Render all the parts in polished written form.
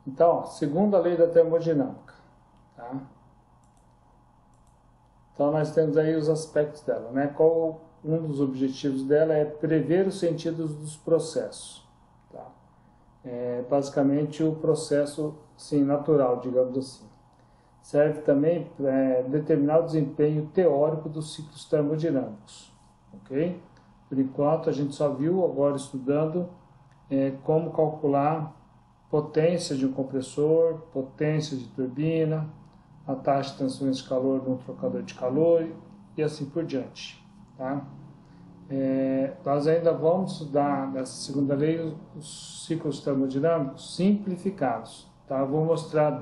Então, ó, segunda lei da termodinâmica, tá? Então, nós temos aí os aspectos dela, né? Qual um dos objetivos dela é prever os sentidos dos processos, tá? É basicamente o processo, sim, natural, digamos assim. Serve também para determinar o desempenho teórico dos ciclos termodinâmicos, ok? Por enquanto, a gente só viu agora estudando como calcular potência de um compressor, potência de turbina, a taxa de transferência de calor num trocador de calor e assim por diante, tá? Nós ainda vamos estudar nessa segunda lei os ciclos termodinâmicos simplificados, tá? Vou mostrar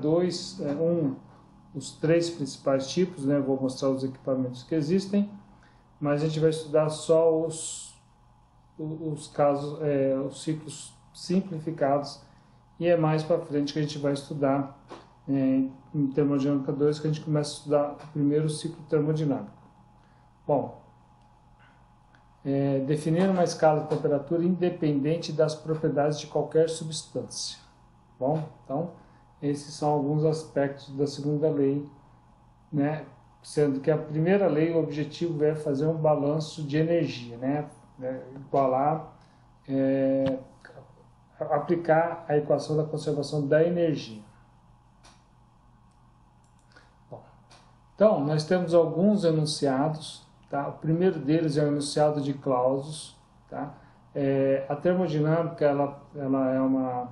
os três principais tipos, né? Vou mostrar os equipamentos que existem, mas a gente vai estudar só os casos, os ciclos simplificados, e é mais para frente que a gente vai estudar em termodinâmica 2, que a gente começa a estudar o primeiro ciclo termodinâmico. Bom, definir uma escala de temperatura independente das propriedades de qualquer substância. Bom, então, esses são alguns aspectos da segunda lei, né? Sendo que a primeira lei, o objetivo é fazer um balanço de energia, né? Igualar, aplicar a equação da conservação da energia. Bom, então, nós temos alguns enunciados, tá? O primeiro deles é o enunciado de Clausius, tá? A termodinâmica, ela é uma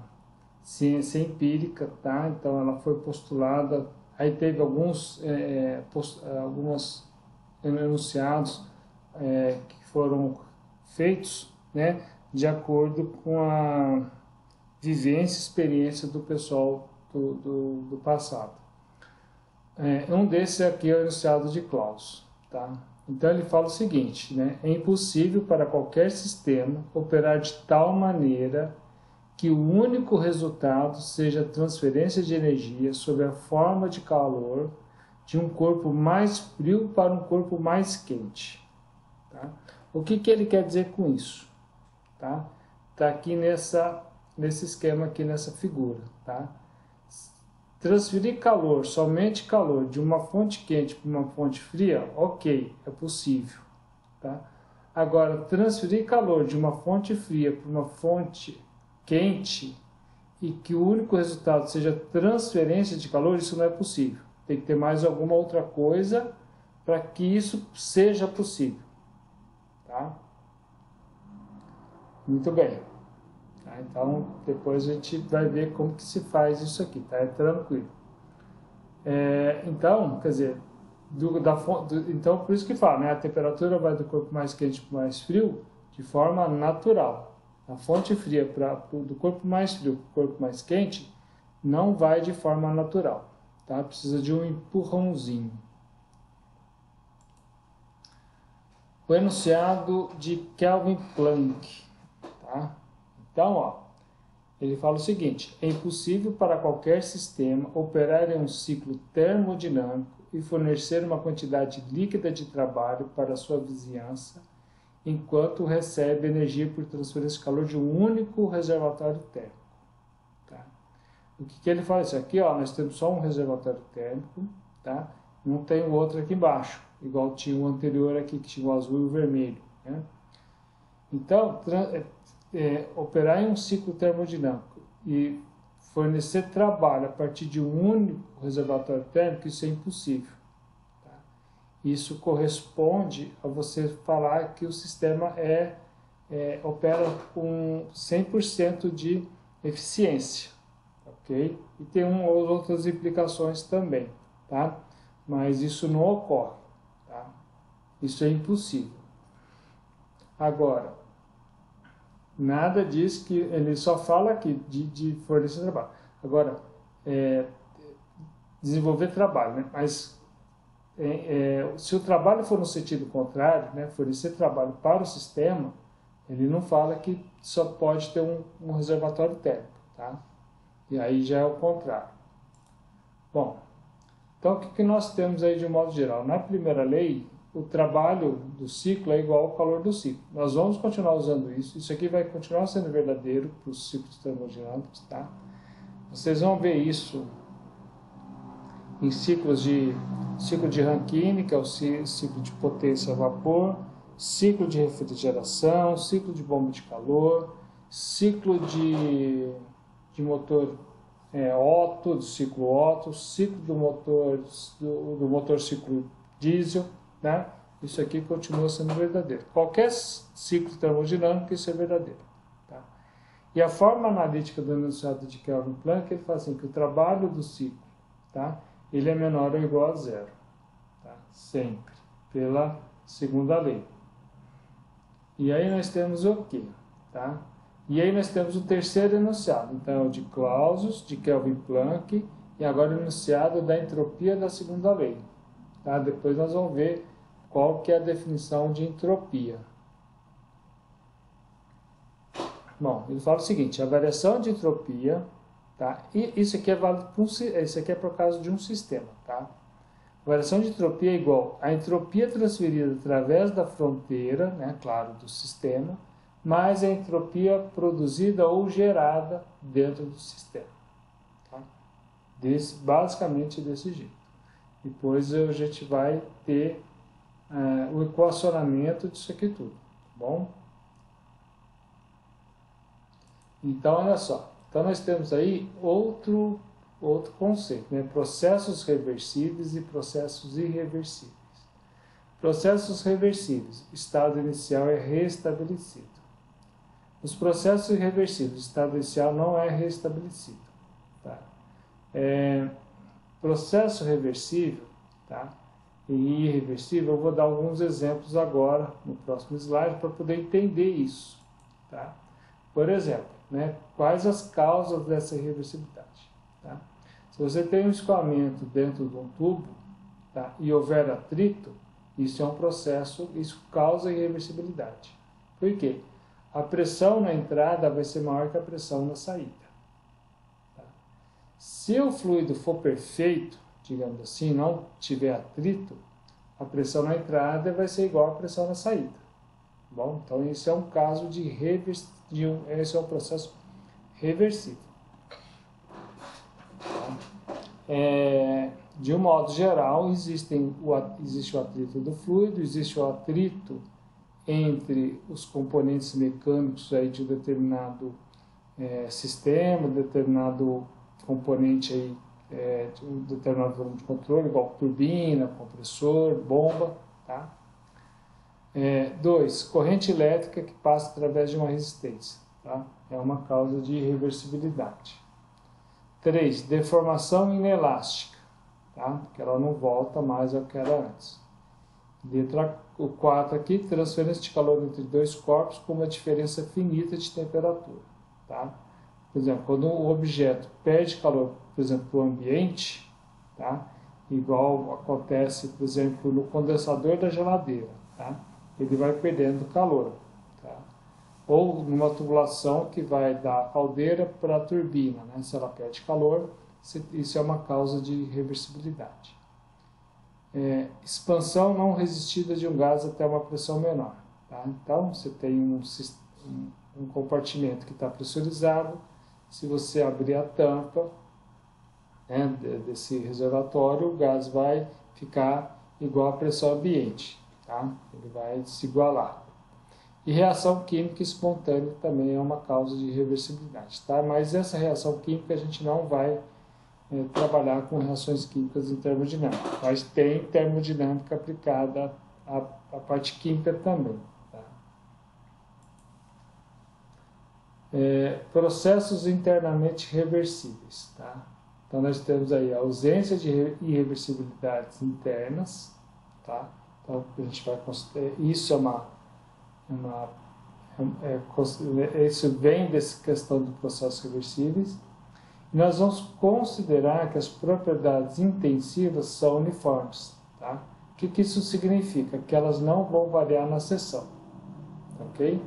ciência empírica, tá? Então, ela foi postulada, aí teve alguns enunciados que foram feitos, né, de acordo com a vivência e experiência do pessoal do passado. Um desses aqui é o enunciado de Clausius, tá? Então ele fala o seguinte, né? É impossível para qualquer sistema operar de tal maneira que o único resultado seja a transferência de energia sob a forma de calor de um corpo mais frio para um corpo mais quente, tá? O que ele quer dizer com isso? Tá? Tá aqui nesse esquema aqui, nessa figura, tá? Transferir calor, somente calor, de uma fonte quente para uma fonte fria, ok, é possível, tá? Agora, transferir calor de uma fonte fria para uma fonte quente e que o único resultado seja transferência de calor, isso não é possível. Tem que ter mais alguma outra coisa para que isso seja possível, tá? Muito bem. Tá? Então, depois a gente vai ver como que se faz isso aqui, tá? É tranquilo. Então, quer dizer, então por isso que fala, né? A temperatura vai do corpo mais quente para o mais frio de forma natural. A fonte fria do corpo mais frio para o corpo mais quente não vai de forma natural, tá? Precisa de um empurrãozinho. O enunciado de Kelvin Planck, tá? Então, ó, ele fala o seguinte: é impossível para qualquer sistema operar em um ciclo termodinâmico e fornecer uma quantidade líquida de trabalho para a sua vizinhança enquanto recebe energia por transferência de calor de um único reservatório térmico. Tá? O que ele fala? Isso aqui, ó, nós temos só um reservatório térmico, tá? Não tem o outro aqui embaixo, igual tinha o anterior aqui, que tinha o azul e o vermelho, né? Então, operar em um ciclo termodinâmico e fornecer trabalho a partir de um único reservatório térmico, isso é impossível. Tá? Isso corresponde a você falar que o sistema opera com 100% de eficiência, ok? E tem outras implicações também, tá? Mas isso não ocorre, tá? Isso é impossível. Agora, nada diz que ele só fala aqui de fornecer trabalho. Agora, desenvolver trabalho, né? Mas se o trabalho for no sentido contrário, né, fornecer trabalho para o sistema, ele não fala que só pode ter um reservatório térmico, tá? E aí já é o contrário. Bom, então o que nós temos aí de um modo geral? Na primeira lei, o trabalho do ciclo é igual ao calor do ciclo. Nós vamos continuar usando isso. Isso aqui vai continuar sendo verdadeiro para os ciclos termodinâmicos, tá? Vocês vão ver isso em ciclo de Rankine, que é o ciclo de potência a vapor, ciclo de refrigeração, ciclo de bomba de calor, ciclo de motor Otto, do ciclo Otto, ciclo do motor ciclo diesel, né? Isso aqui continua sendo verdadeiro. Qualquer ciclo termodinâmico, isso é verdadeiro. Tá? E a forma analítica do enunciado de Kelvin Planck, ele fala assim, que o trabalho do ciclo, tá? Ele é menor ou igual a zero. Tá? Sempre. Pela segunda lei. E aí nós temos o quê? Tá? E aí nós temos o terceiro enunciado. Então, o de Clausius, de Kelvin Planck, e agora o enunciado da entropia da segunda lei. Tá? Depois nós vamos ver qual que é a definição de entropia. Bom, ele fala o seguinte, a variação de entropia, tá? E isso aqui é válido isso aqui é por causa de um sistema, tá? A variação de entropia é igual à entropia transferida através da fronteira, né, claro, do sistema, mais a entropia produzida ou gerada dentro do sistema. Tá? Basicamente desse jeito. Depois a gente vai ter o equacionamento disso aqui tudo, tá bom? Então, olha só. Então, nós temos aí outro conceito, né? Processos reversíveis e processos irreversíveis. Processos reversíveis, estado inicial é restabelecido. Os processos irreversíveis, o estado inicial não é restabelecido. Tá? Processo reversível, tá? E irreversível, eu vou dar alguns exemplos agora, no próximo slide, para poder entender isso. Tá? Por exemplo, né, quais as causas dessa irreversibilidade? Tá? Se você tem um escoamento dentro de um tubo, tá, e houver atrito, isso é um processo, isso causa irreversibilidade. Por quê? A pressão na entrada vai ser maior que a pressão na saída. Tá? Se o fluido for perfeito, digamos assim, não tiver atrito, a pressão na entrada vai ser igual à pressão na saída. Bom, então isso é um caso de esse é um processo reversível. De um modo geral, existe o atrito do fluido, existe o atrito entre os componentes mecânicos aí de um determinado sistema, determinado componente aí, de um determinado volume de controle, igual turbina, compressor, bomba, tá? 2. Corrente elétrica que passa através de uma resistência. Tá? É uma causa de irreversibilidade. 3. Deformação inelástica. Tá? Porque ela não volta mais ao que era antes. Letra 4 aqui, transferência de calor entre dois corpos com uma diferença finita de temperatura. Tá? Por exemplo, quando um objeto perde calor, por exemplo, para o ambiente, tá? Igual acontece, por exemplo, no condensador da geladeira. Tá? Ele vai perdendo calor. Tá? Ou numa tubulação que vai da caldeira para a turbina, né? Se ela perde calor, isso é uma causa de reversibilidade. Expansão não resistida de um gás até uma pressão menor. Tá? Então, você tem um compartimento que está pressurizado, se você abrir a tampa, né, desse reservatório, o gás vai ficar igual à pressão ambiente. Tá? Ele vai se igualar. E reação química espontânea também é uma causa de reversibilidade. Tá? Mas essa reação química a gente não vai trabalhar com reações químicas em termodinâmica. Mas tem termodinâmica aplicada à parte química também. Tá? Processos internamente reversíveis. Tá? Então nós temos aí a ausência de irreversibilidades internas. Tá? Então, a gente vai considerar, isso isso vem dessa questão de processos reversíveis. E nós vamos considerar que as propriedades intensivas são uniformes. Tá? O que isso significa? Que elas não vão variar na seção. Ok?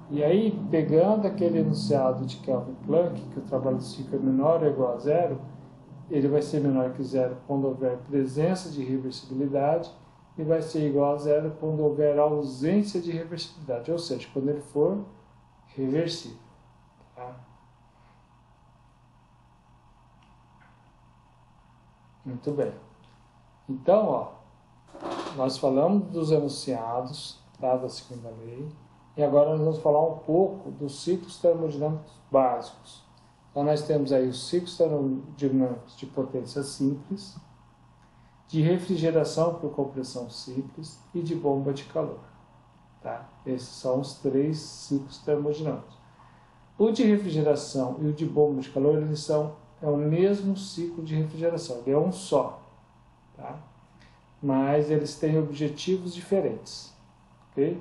E aí, pegando aquele enunciado de Kelvin Planck, que o trabalho do ciclo é menor ou igual a zero, ele vai ser menor que zero quando houver presença de reversibilidade, e vai ser igual a zero quando houver ausência de reversibilidade, ou seja, quando ele for reversível. Tá? Muito bem. Então, ó, nós falamos dos enunciados, tá, da segunda lei, e agora nós vamos falar um pouco dos ciclos termodinâmicos básicos. Então, nós temos aí os ciclos termodinâmicos de potência simples, de refrigeração por compressão simples e de bomba de calor. Tá? Esses são os 3 ciclos termodinâmicos. O de refrigeração e o de bomba de calor, eles é o mesmo ciclo de refrigeração, ele é um só. Tá? Mas eles têm objetivos diferentes. Okay?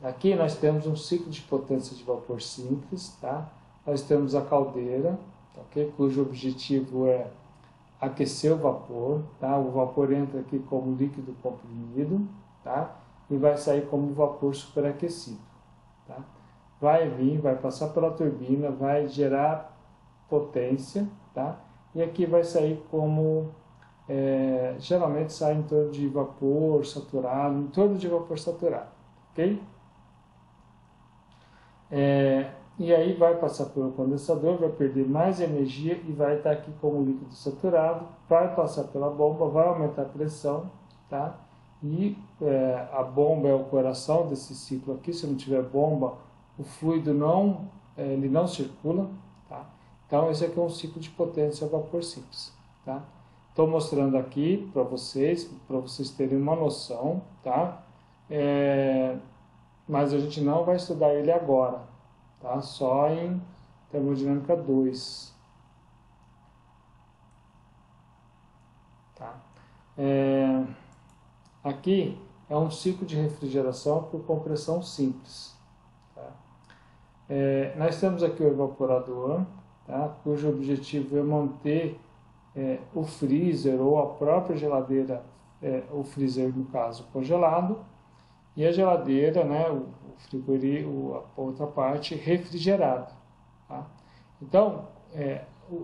Aqui nós temos um ciclo de potência de vapor simples. Tá? Nós temos a caldeira, okay? Cujo objetivo é aquecer o vapor. Tá? O vapor entra aqui como líquido comprimido, tá? E vai sair como vapor superaquecido. Tá? Vai vir, vai passar pela turbina, vai gerar potência, tá? E aqui vai sair como, geralmente sai em torno de vapor saturado, em torno de vapor saturado, ok? E aí vai passar pelo condensador, vai perder mais energia e vai estar aqui como líquido saturado, vai passar pela bomba, vai aumentar a pressão, tá? E a bomba é o coração desse ciclo aqui. Se não tiver bomba, o fluido ele não circula, tá? Então esse aqui é um ciclo de potência a vapor simples, tá? Estou mostrando aqui para vocês terem uma noção, tá? Mas a gente não vai estudar ele agora, tá? Só em termodinâmica 2. Tá? Aqui é um ciclo de refrigeração por compressão simples. Tá? Nós temos aqui o evaporador, tá? Cujo objetivo é manter o freezer ou a própria geladeira, o freezer no caso, congelado, e a geladeira, né, o frigorífico, a outra parte, refrigerada. Tá? Então,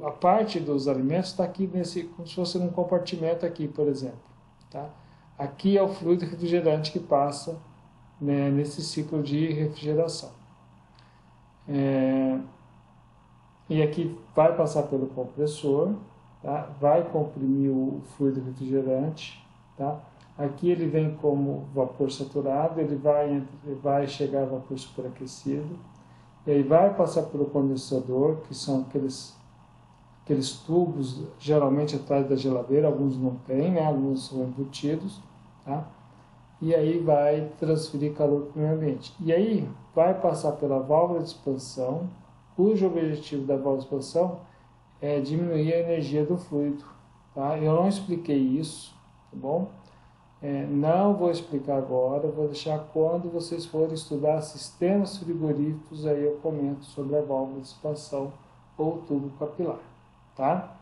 a parte dos alimentos está aqui como se fosse num compartimento aqui, por exemplo. Tá? Aqui é o fluido refrigerante que passa, né, nesse ciclo de refrigeração. E aqui vai passar pelo compressor, tá? Vai comprimir o fluido refrigerante. Tá? Aqui ele vem como vapor saturado, ele vai chegar a vapor superaquecido, e aí vai passar pelo condensador, que são aqueles tubos, geralmente atrás da geladeira, alguns não tem, né? Alguns são embutidos, tá? E aí vai transferir calor para o meio ambiente. E aí vai passar pela válvula de expansão, cujo objetivo da válvula de expansão é diminuir a energia do fluido. Tá? Eu não expliquei isso, tá bom? Não vou explicar agora, vou deixar quando vocês forem estudar sistemas frigoríficos, aí eu comento sobre a válvula de expansão ou tubo capilar. Tá?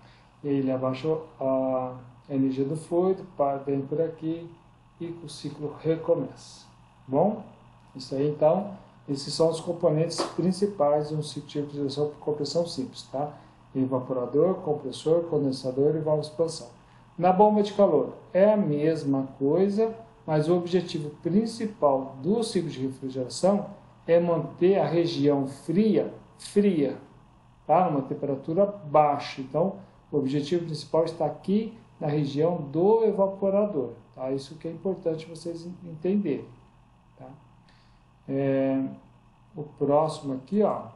E aí ele abaixa a energia do fluido, vem por aqui e o ciclo recomeça. Bom? Isso aí então, esses são os componentes principais de um ciclo de refrigeração por compressão simples. Tá? Evaporador, compressor, condensador e válvula de expansão. Na bomba de calor é a mesma coisa, mas o objetivo principal do ciclo de refrigeração é manter a região fria, tá? Numa temperatura baixa. Então, o objetivo principal está aqui na região do evaporador. Tá? Isso que é importante vocês entenderem. Tá? O próximo aqui, ó,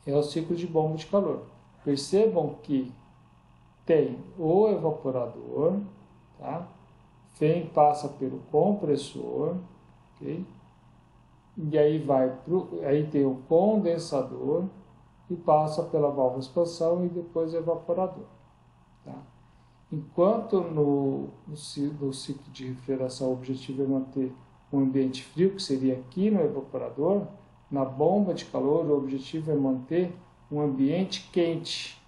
é o ciclo de bomba de calor. Percebam que tem o evaporador, tá? Passa pelo compressor, ok? E aí aí tem o condensador e passa pela válvula de expansão e depois o evaporador. Tá? Enquanto no ciclo de refrigeração o objetivo é manter um ambiente frio, que seria aqui no evaporador, na bomba de calor o objetivo é manter um ambiente quente,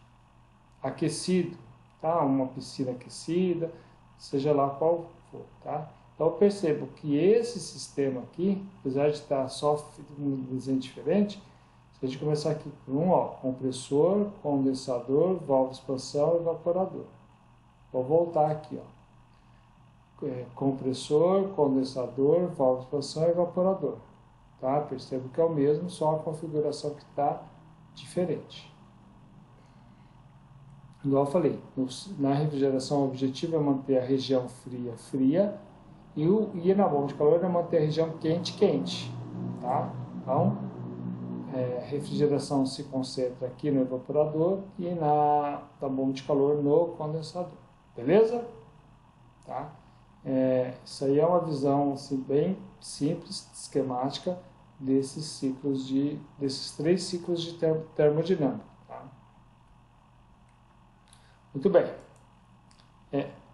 aquecido, tá? Uma piscina aquecida, seja lá qual for. Tá? Então percebo que esse sistema aqui, apesar de estar só um desenho diferente, se a gente começar aqui por compressor, condensador, válvula de expansão e evaporador. Vou voltar aqui, ó. Compressor, condensador, válvula de expansão e evaporador. Tá? Percebo que é o mesmo, só a configuração que está diferente. igual eu falei, na refrigeração o objetivo é manter a região fria, fria, e na bomba de calor é manter a região quente, quente, tá? Então, a refrigeração se concentra aqui no evaporador e na bomba de calor no condensador, beleza? Tá? Isso aí é uma visão assim, bem simples, esquemática, desses três ciclos de termodinâmica. Tá? Muito bem.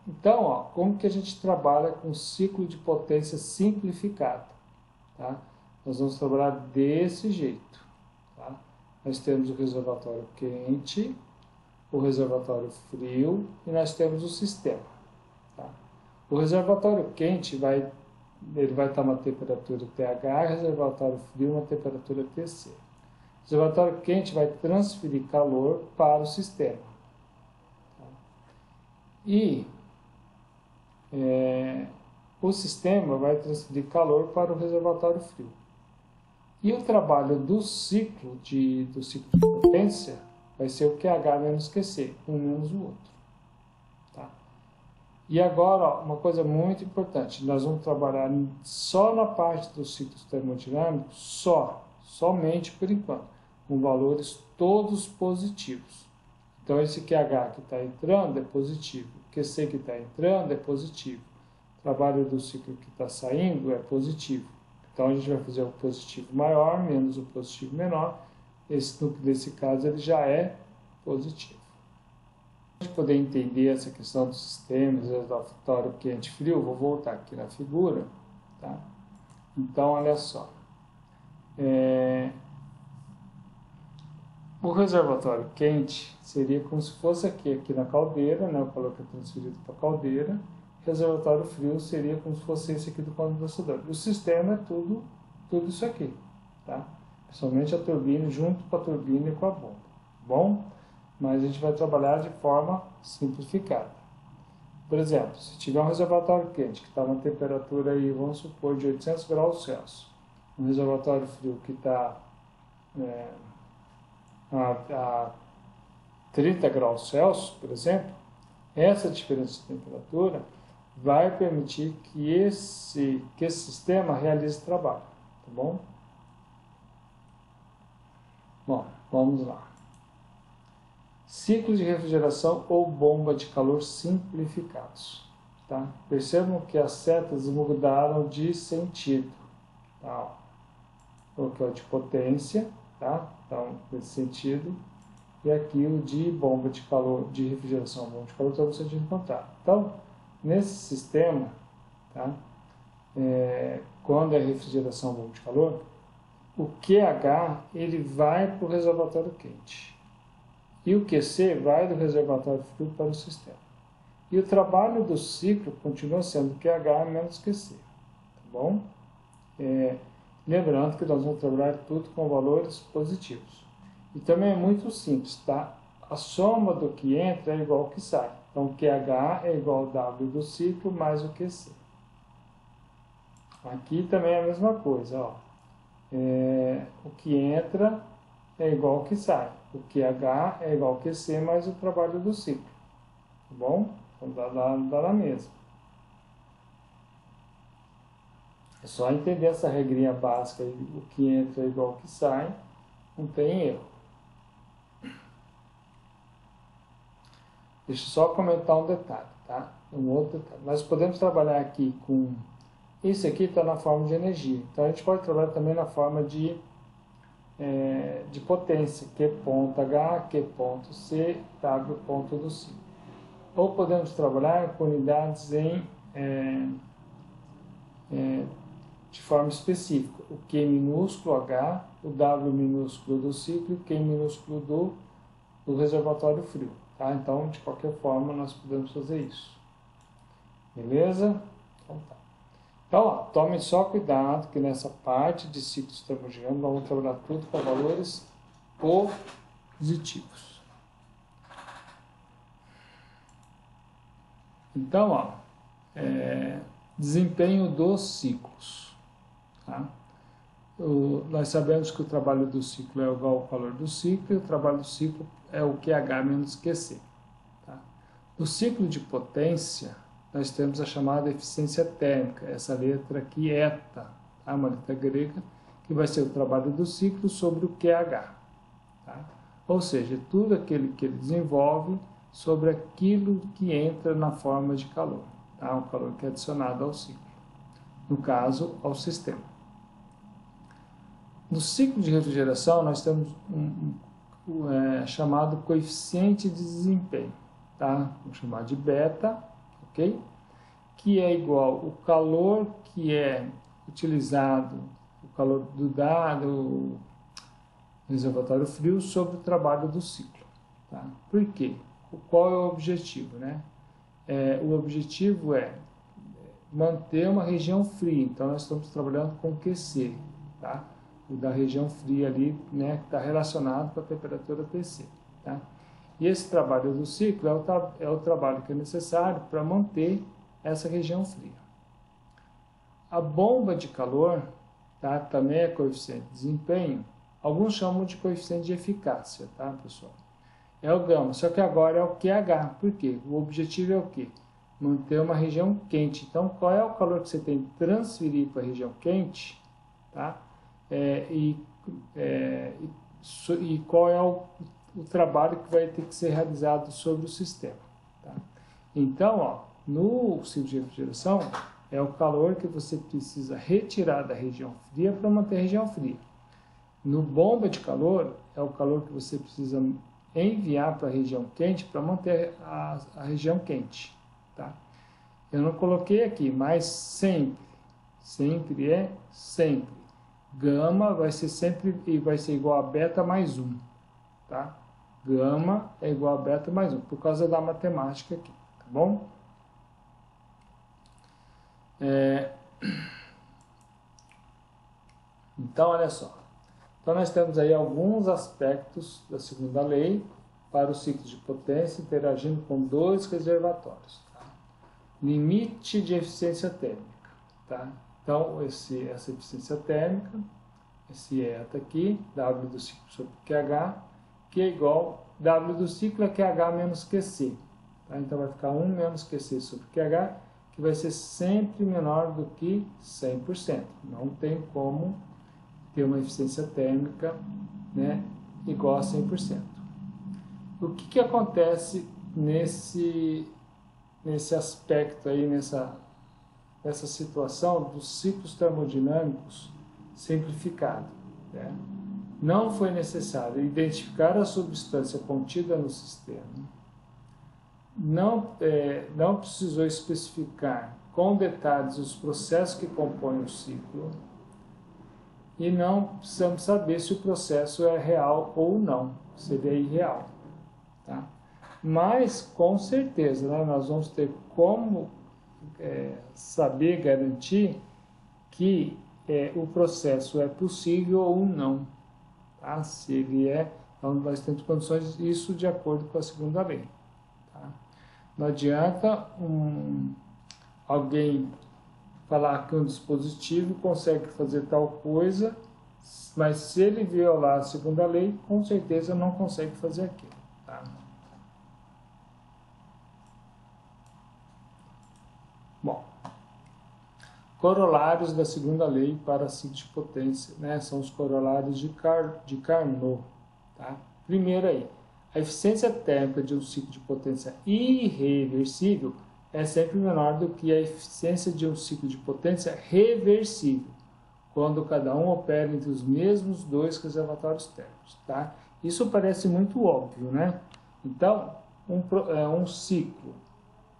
Então, ó, como que a gente trabalha com ciclo de potência simplificado? Tá? Nós vamos trabalhar desse jeito. Tá? Nós temos o reservatório quente, o reservatório frio e nós temos o sistema. Tá? O reservatório quente vai estar uma temperatura TH, o reservatório frio uma temperatura TC. O reservatório quente vai transferir calor para o sistema. Tá? E o sistema vai transferir calor para o reservatório frio. E o trabalho do ciclo de potência vai ser o QH menos QC, um menos o outro. Tá? E agora, ó, uma coisa muito importante, nós vamos trabalhar só na parte dos ciclos termodinâmicos, somente por enquanto, com valores todos positivos. Então, esse QH que está entrando é positivo, o QC que está entrando é positivo, o trabalho do ciclo que está saindo é positivo. Então, a gente vai fazer o positivo maior menos o positivo menor. Nesse caso, ele já é positivo. Para a gente poder entender essa questão dos sistemas, reservatório quente e frio, vou voltar aqui na figura. Tá? Então, olha só. O reservatório quente seria como se fosse aqui na caldeira, né? O calor que é transferido para a caldeira. O reservatório frio seria como se fosse esse aqui do condensador. E o sistema é tudo isso aqui, tá? Somente a turbina, junto com a turbina e com a bomba, bom? Mas a gente vai trabalhar de forma simplificada. Por exemplo, se tiver um reservatório quente que está uma temperatura aí, vamos supor, de 800 graus Celsius, um reservatório frio que está a 30 graus Celsius, por exemplo, essa diferença de temperatura vai permitir que esse sistema realize trabalho, tá bom? Bom, vamos lá. Ciclo de refrigeração ou bomba de calor simplificados. Tá? Percebam que as setas mudaram de sentido. Tá? Coloquei o de potência, tá? Então, nesse sentido. E aqui o de bomba de calor, de refrigeração, bomba de calor, está no sentido contrário. Então, nesse sistema, tá? Quando é refrigeração, bomba de calor, o QH ele vai para o reservatório quente. E o QC vai do reservatório frio para o sistema. E o trabalho do ciclo continua sendo QH menos QC. Tá bom? Lembrando que nós vamos trabalhar tudo com valores positivos. E também é muito simples, tá? A soma do que entra é igual ao que sai. Então, QH é igual ao W do ciclo mais o QC. Aqui também é a mesma coisa, ó. O que entra é igual ao que sai. O QH é igual ao QC mais o trabalho do ciclo. Tá bom? Então dá na mesma. É só entender essa regrinha básica aí. O que entra é igual ao que sai. Não tem erro. Deixa eu só comentar um detalhe, tá? Um outro detalhe. Nós podemos trabalhar aqui com... Isso aqui está na forma de energia. Então, a gente pode trabalhar também na forma de potência. Q ponto H, Q ponto C, W ponto do ciclo. Ou podemos trabalhar com unidades de forma específica. O Q minúsculo H, o W minúsculo do ciclo e o Q minúsculo do reservatório frio. Tá? Então, de qualquer forma, nós podemos fazer isso. Beleza? Então, tá. Então, ó, tomem só cuidado que nessa parte de ciclos termodinâmicos nós vamos trabalhar tudo com valores positivos. Então, ó, desempenho dos ciclos. Tá? Nós sabemos que o trabalho do ciclo é igual ao calor do ciclo e o trabalho do ciclo é o QH menos QC. No ciclo de potência, nós temos a chamada eficiência térmica, essa letra aqui, eta, tá? Uma letra grega, que vai ser o trabalho do ciclo sobre o QH. Tá? Ou seja, tudo aquilo que ele desenvolve sobre aquilo que entra na forma de calor, tá? O calor que é adicionado ao ciclo, no caso, ao sistema. No ciclo de refrigeração, nós temos chamado coeficiente de desempenho, tá? Vamos chamar de beta, ok? Que é igual o calor que é utilizado, o calor do dado reservatório frio sobre o trabalho do ciclo. Tá? Por quê? Qual é o objetivo? Né? O objetivo é manter uma região fria, então nós estamos trabalhando com QC, tá? O da região fria ali, né, que está relacionado com a temperatura TC. Tá? E esse trabalho do ciclo é o trabalho que é necessário para manter essa região fria. A bomba de calor, tá, também é coeficiente de desempenho, alguns chamam de coeficiente de eficácia, tá, pessoal? É o gama, só que agora é o QH. Por quê? O objetivo é o quê? Manter uma região quente. Então, qual é o calor que você tem que transferir para a região quente, tá? E qual é o trabalho que vai ter que ser realizado sobre o sistema. Tá? Então, ó, no ciclo de refrigeração, é o calor que você precisa retirar da região fria para manter a região fria. No bomba de calor, é o calor que você precisa enviar para a região quente para manter a região quente. Tá? Eu não coloquei aqui, mas sempre é sempre. Gama vai ser sempre vai ser igual a beta mais 1. Tá? Gama é igual a beta mais 1, por causa da matemática aqui. Tá bom? Então, olha só. Então, nós temos aí alguns aspectos da segunda lei para o ciclo de potência interagindo com dois reservatórios. Tá? Limite de eficiência térmica. Tá? Então, essa eficiência térmica, esse eta aqui, W do ciclo sobre QH, que é igual, W do ciclo é QH menos QC. Tá? Então, vai ficar 1 menos QC sobre QH, que vai ser sempre menor do que 100%. Não tem como ter uma eficiência térmica, né, igual a 100%. O que acontece nesse aspecto aí, nessa situação dos ciclos termodinâmicos simplificados? Né? Não foi necessário identificar a substância contida no sistema, não precisou especificar com detalhes os processos que compõem o ciclo, e não precisamos saber se o processo é real ou não, se ele é irreal. Tá? Mas, com certeza, né, nós vamos ter como saber garantir que o processo é possível ou não. Tá? Se ele então nós temos condições, isso de acordo com a segunda lei. Tá? Não adianta alguém falar que um dispositivo consegue fazer tal coisa, mas se ele violar a segunda lei, com certeza não consegue fazer aquilo. Tá? Bom, corolários da segunda lei para ciclo de potência, né? São os corolários de Carnot. Tá? Primeiro aí, a eficiência térmica de um ciclo de potência irreversível é sempre menor do que a eficiência de um ciclo de potência reversível, quando cada um opera entre os mesmos dois reservatórios térmicos. Tá? Isso parece muito óbvio, né? Então, um ciclo,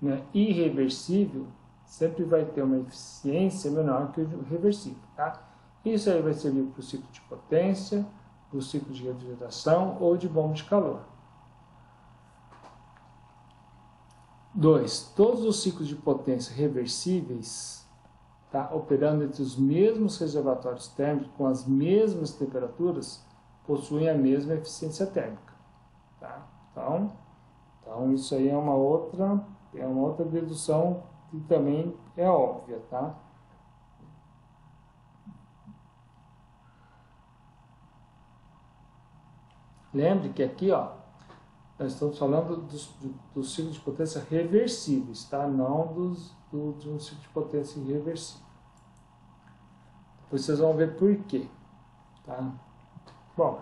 né, irreversível sempre vai ter uma eficiência menor que o reversível. Tá? Isso aí vai servir para o ciclo de potência, para o ciclo de refrigeração ou de bomba de calor. 2. Todos os ciclos de potência reversíveis, tá, operando entre os mesmos reservatórios térmicos com as mesmas temperaturas, possuem a mesma eficiência térmica. Tá? Então isso aí é uma outra dedução que também é óbvia. Tá? Lembre que aqui, ó, Nós estamos falando dos ciclos de potência reversíveis, tá? Não de um ciclo de potência irreversível. Depois vocês vão ver por quê, tá? Bom,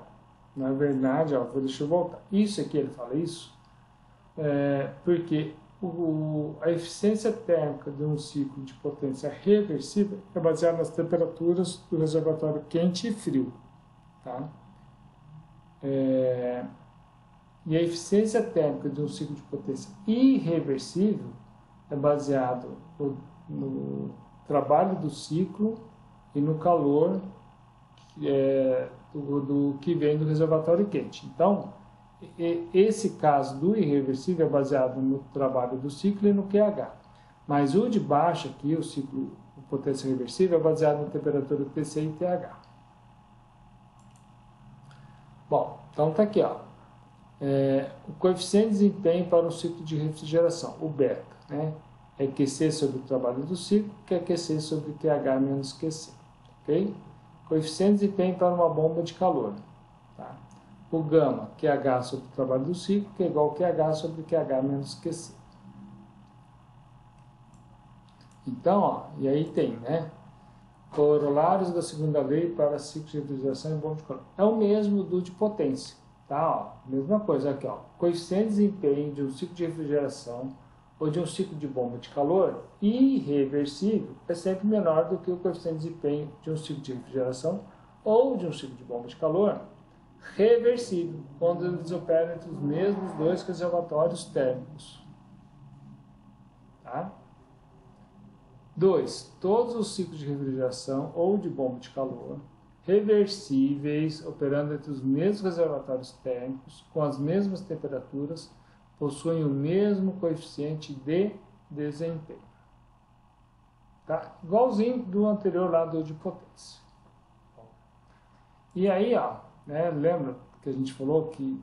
na verdade, ó, deixa eu voltar. Isso aqui, ele fala isso, porque a eficiência térmica de um ciclo de potência reversível é baseada nas temperaturas do reservatório quente e frio, tá? E a eficiência térmica de um ciclo de potência irreversível é baseado no trabalho do ciclo e no calor que vem do reservatório quente. Então, esse caso do irreversível é baseado no trabalho do ciclo e no QH. Mas o de baixo aqui, o ciclo de potência reversível, é baseado na temperatura TC e TH. Bom, então tá aqui, ó. O coeficiente de desempenho para um ciclo de refrigeração, o beta, né? É QC sobre o trabalho do ciclo, que é QC sobre QH menos QC, ok? Coeficiente de desempenho para uma bomba de calor, tá? O gama, QH sobre o trabalho do ciclo, que é igual a QH sobre QH menos QC. Então, ó, e aí tem, né? Corolários da segunda lei para ciclo de refrigeração em bomba de calor. É o mesmo do de potência, tá? Ó, mesma coisa aqui, ó. Coeficiente de desempenho de um ciclo de refrigeração ou de um ciclo de bomba de calor irreversível é sempre menor do que o coeficiente de desempenho de um ciclo de refrigeração ou de um ciclo de bomba de calor reversível, quando eles operam entre os mesmos dois reservatórios térmicos. Tá? 2. Todos os ciclos de refrigeração ou de bomba de calor reversíveis, operando entre os mesmos reservatórios térmicos, com as mesmas temperaturas, possuem o mesmo coeficiente de desempenho. Tá? Igualzinho do anterior lá do de potência. E aí, ó, né, lembra que a gente falou que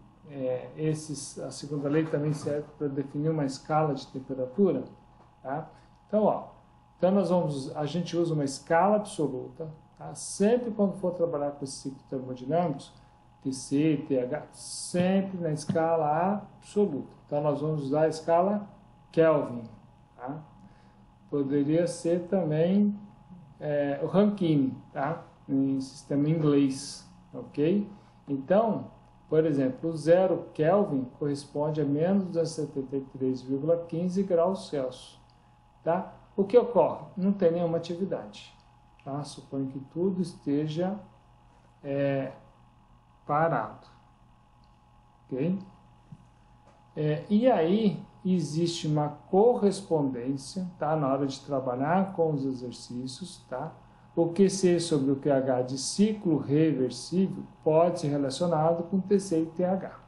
a segunda lei também serve para definir uma escala de temperatura? Tá? Então, ó, a gente usa uma escala absoluta, tá? Sempre quando for trabalhar com esses ciclos termodinâmicos, TC, TH, sempre na escala absoluta. Então, nós vamos usar a escala Kelvin. Tá? Poderia ser também o Rankine, tá? Em sistema inglês, ok? Então, por exemplo, o 0 Kelvin corresponde a menos 273,15 graus Celsius, tá? O que ocorre? Não tem nenhuma atividade, tá? Suponho que tudo esteja parado, ok? E aí existe uma correspondência, tá? Na hora de trabalhar com os exercícios, tá? O QC sobre o QH de ciclo reversível pode ser relacionado com TC e TH,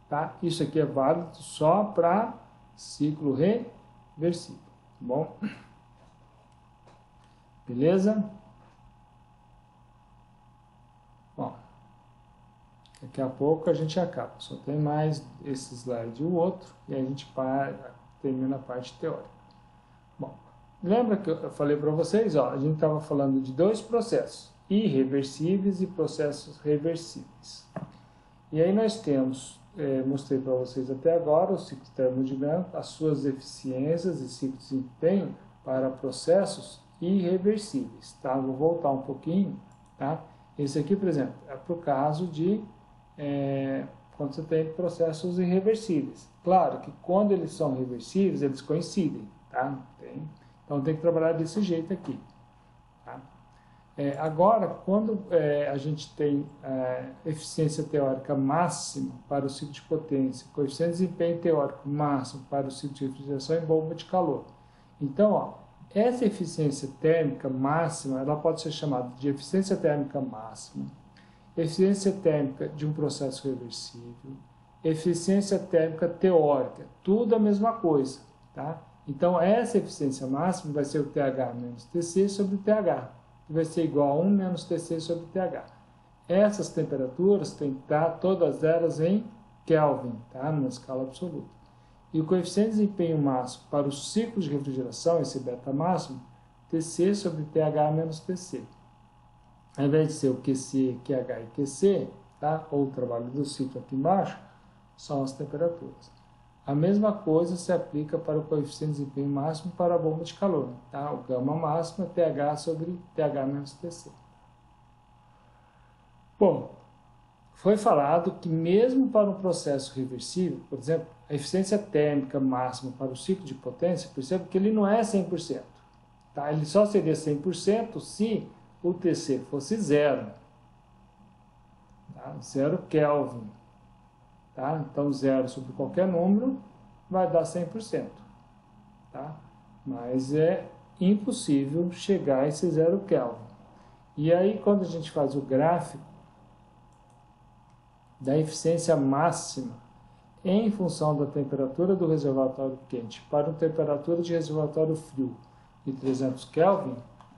tá? Isso aqui é válido só para ciclo reversível, tá bom? Beleza? Bom, daqui a pouco a gente acaba, só tem mais esse slide e o outro, e a gente termina a parte teórica. Bom, lembra que eu falei para vocês, ó, a gente estava falando de dois processos, irreversíveis e processos reversíveis. E aí nós temos, mostrei para vocês até agora, o ciclo termodinâmico, as suas eficiências e ciclo de desempenho para processos irreversíveis, tá? Vou voltar um pouquinho, tá? Esse aqui, por exemplo, é para o caso de quando você tem processos irreversíveis. Claro que quando eles são reversíveis, eles coincidem, tá? Então tem que trabalhar desse jeito aqui. Tá? Agora, quando a gente tem eficiência teórica máxima para o ciclo de potência, coeficiente de desempenho teórico máximo para o ciclo de refrigeração em bomba de calor. Então, ó, essa eficiência térmica máxima, ela pode ser chamada de eficiência térmica máxima, eficiência térmica de um processo reversível, eficiência térmica teórica, tudo a mesma coisa, tá? Então, essa eficiência máxima vai ser o TH menos TC sobre o TH, que vai ser igual a 1 menos TC sobre o TH. Essas temperaturas têm que estar todas elas em Kelvin, tá? Numa escala absoluta. E o coeficiente de desempenho máximo para os ciclos de refrigeração, esse beta máximo, TC sobre TH menos TC. Ao invés de ser o QC, QH e QC, tá? Ou o trabalho do ciclo aqui embaixo, são as temperaturas. A mesma coisa se aplica para o coeficiente de desempenho máximo para a bomba de calor. Tá? O gama máximo é TH sobre TH menos TC. Bom, foi falado que mesmo para um processo reversível, por exemplo, a eficiência térmica máxima para o ciclo de potência, perceba que ele não é 100%. Tá? Ele só seria 100% se o TC fosse zero. Tá? 0 Kelvin. Tá? Então, 0 sobre qualquer número vai dar 100%. Tá? Mas é impossível chegar a esse 0 Kelvin. E aí, quando a gente faz o gráfico da eficiência máxima em função da temperatura do reservatório quente para a temperatura de reservatório frio de 300 Kelvin,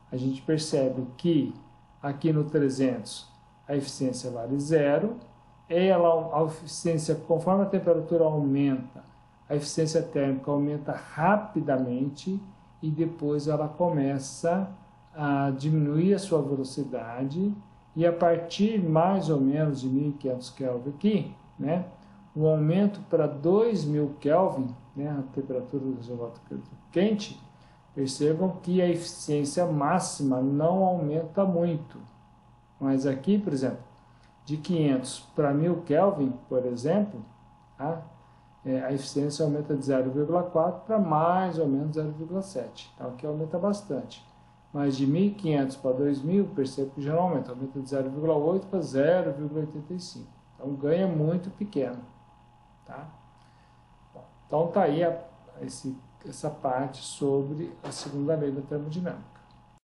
a gente percebe que aqui no 300 a eficiência vale 0, a eficiência, conforme a temperatura aumenta, a eficiência térmica aumenta rapidamente e depois ela começa a diminuir a sua velocidade e a partir mais ou menos de 1500 Kelvin aqui, né, o aumento para 2000 Kelvin, né, a temperatura do reservatório quente, percebam que a eficiência máxima não aumenta muito. Mas aqui, por exemplo, de 500 para 1000 Kelvin, por exemplo, tá? A eficiência aumenta de 0,4 para mais ou menos 0,7. Então, aqui aumenta bastante. Mas de 1500 para 2000, percebo que já não aumenta. Aumenta de 0,8 para 0,85. Então, ganha muito pequeno. Tá? Então, está aí essa parte sobre a segunda lei da termodinâmica.